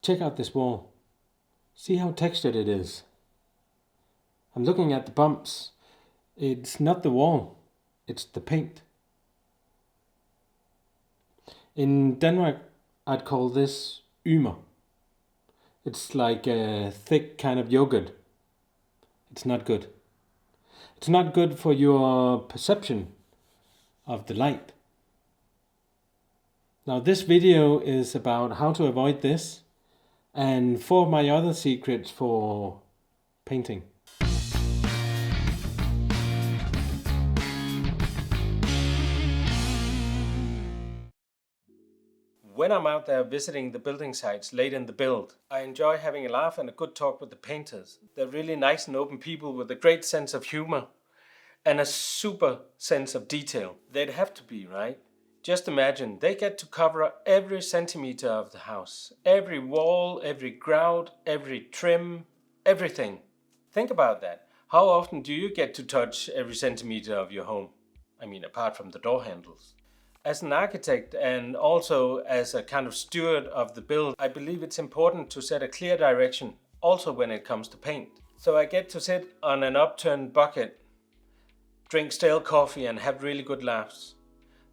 Check out this wall. See how textured it is. I'm looking at the bumps. It's not the wall, it's the paint. In Denmark, I'd call this ymer. It's like a thick kind of yogurt. It's not good. It's not good for your perception of the light. Now this video is about how to avoid this and 4 of my other secrets for painting. When I'm out there visiting the building sites late in the build, I enjoy having a laugh and a good talk with the painters. They're really nice and open people with a great sense of humor and a super sense of detail. They'd have to be, right? Just imagine, they get to cover every centimeter of the house. Every wall, every grout, every trim, everything. Think about that. How often do you get to touch every centimeter of your home? I mean, apart from the door handles. As an architect and also as a kind of steward of the build, I believe it's important to set a clear direction, also when it comes to paint. So I get to sit on an upturned bucket, drink stale coffee and have really good laughs.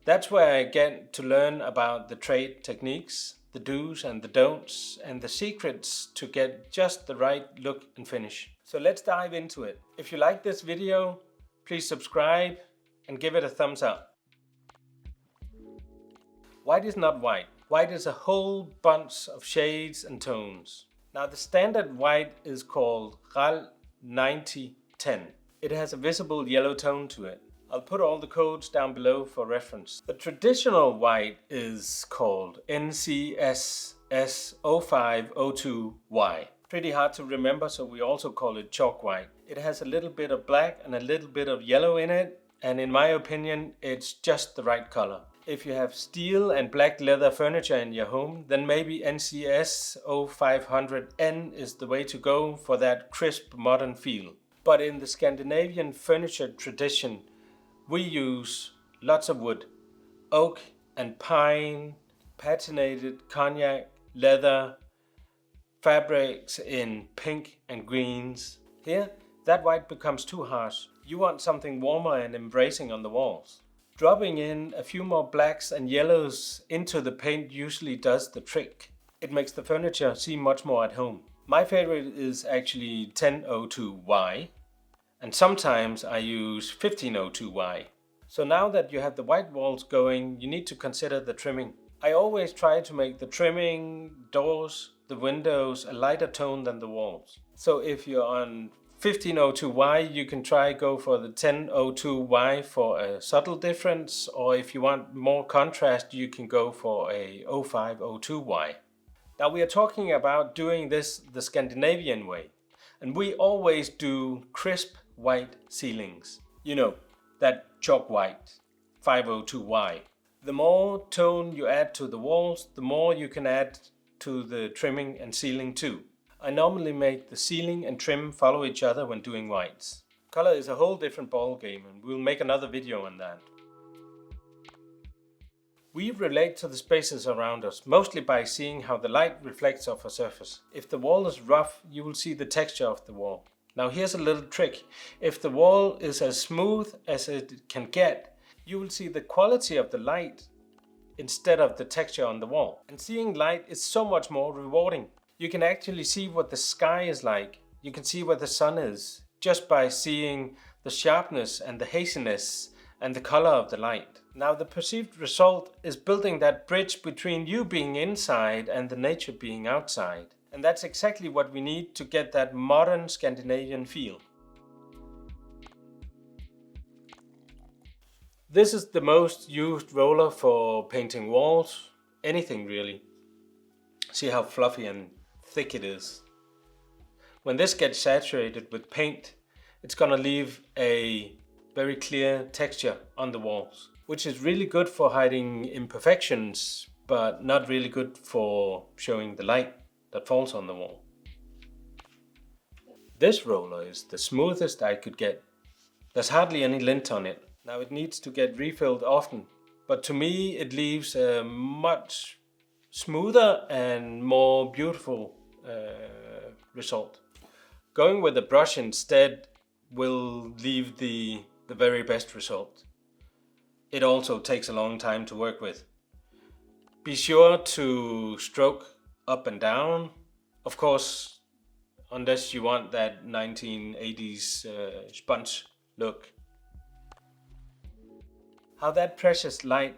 That's where I get to learn about the trade techniques, the do's and the don'ts, and the secrets to get just the right look and finish. So let's dive into it. If you like this video, please subscribe and give it a thumbs up. White is not white. White is a whole bunch of shades and tones. Now the standard white is called RAL 9010. It has a visible yellow tone to it. I'll put all the codes down below for reference. The traditional white is called NCS S0502Y. Pretty hard to remember, so we also call it chalk white. It has a little bit of black and a little bit of yellow in it, and in my opinion, it's just the right color. If you have steel and black leather furniture in your home, then maybe NCS 0500N is the way to go for that crisp modern feel. But in the Scandinavian furniture tradition, we use lots of wood, oak and pine, patinated cognac, leather, fabrics in pink and greens. Here, that white becomes too harsh. You want something warmer and embracing on the walls. Dropping in a few more blacks and yellows into the paint usually does the trick. It makes the furniture seem much more at home. My favorite is actually 1002Y, and sometimes I use 1502Y. So now that you have the white walls going, you need to consider the trimming. I always try to make the trimming, doors, the windows a lighter tone than the walls. So if you're on 1502Y, you can try go for the 1002Y for a subtle difference, or if you want more contrast, you can go for a 0502Y. Now we are talking about doing this the Scandinavian way, and we always do crisp white ceilings. You know, that chalk white, 502Y. The more tone you add to the walls, the more you can add to the trimming and ceiling too. I normally make the ceiling and trim follow each other when doing whites. Color is a whole different ball game, and we'll make another video on that. We relate to the spaces around us mostly by seeing how the light reflects off a surface. If the wall is rough, you will see the texture of the wall. Now here's a little trick. If the wall is as smooth as it can get, you will see the quality of the light instead of the texture on the wall. And seeing light is so much more rewarding. You can actually see what the sky is like. You can see where the sun is just by seeing the sharpness and the haziness and the color of the light. Now the perceived result is building that bridge between you being inside and the nature being outside. And that's exactly what we need to get that modern Scandinavian feel. This is the most used roller for painting walls, anything really. See how fluffy and thick it is. When this gets saturated with paint, it's gonna leave a very clear texture on the walls, which is really good for hiding imperfections, but not really good for showing the light that falls on the wall. This roller is the smoothest I could get. There's hardly any lint on it. Now it needs to get refilled often, but to me it leaves a much smoother and more beautiful result. Going with a brush instead will leave the very best result. It also takes a long time to work with. Be sure to stroke up and down, of course, unless you want that 1980s sponge look. How that precious light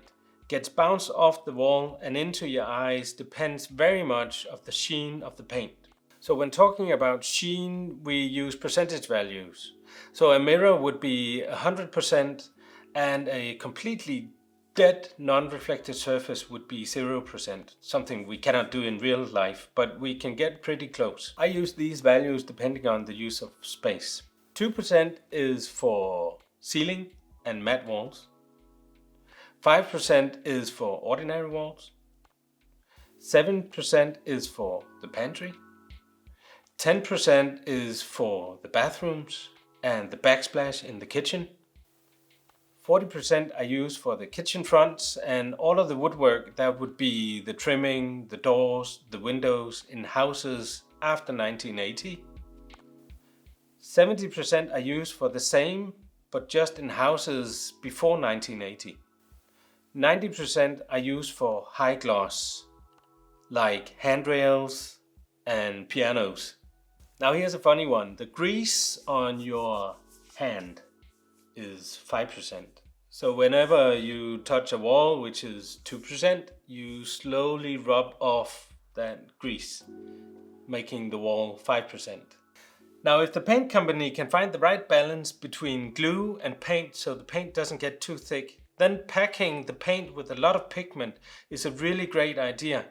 gets bounced off the wall and into your eyes depends very much on the sheen of the paint. So when talking about sheen, we use percentage values. So a mirror would be 100% and a completely dead non-reflective surface would be 0%, something we cannot do in real life, but we can get pretty close. I use these values depending on the use of space. 2% is for ceiling and matte walls. 5% is for ordinary walls. 7% is for the pantry. 10% is for the bathrooms and the backsplash in the kitchen. 40% I use for the kitchen fronts and all of the woodwork that would be the trimming, the doors, the windows in houses after 1980. 70% I use for the same, but just in houses before 1980. 90% I use for high gloss, like handrails and pianos. Now here's a funny one. The grease on your hand is 5%. So whenever you touch a wall, which is 2%, you slowly rub off that grease, making the wall 5%. Now if the paint company can find the right balance between glue and paint so the paint doesn't get too thick, then packing the paint with a lot of pigment is a really great idea,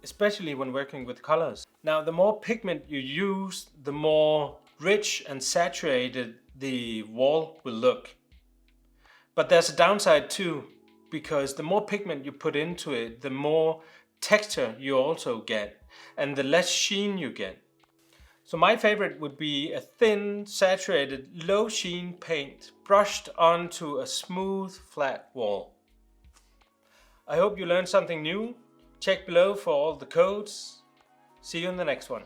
especially when working with colors. Now the more pigment you use, the more rich and saturated the wall will look. But there's a downside too, because the more pigment you put into it, the more texture you also get, and the less sheen you get. So my favorite would be a thin, saturated, low sheen paint brushed onto a smooth, flat wall. I hope you learned something new. Check below for all the codes. See you in the next one.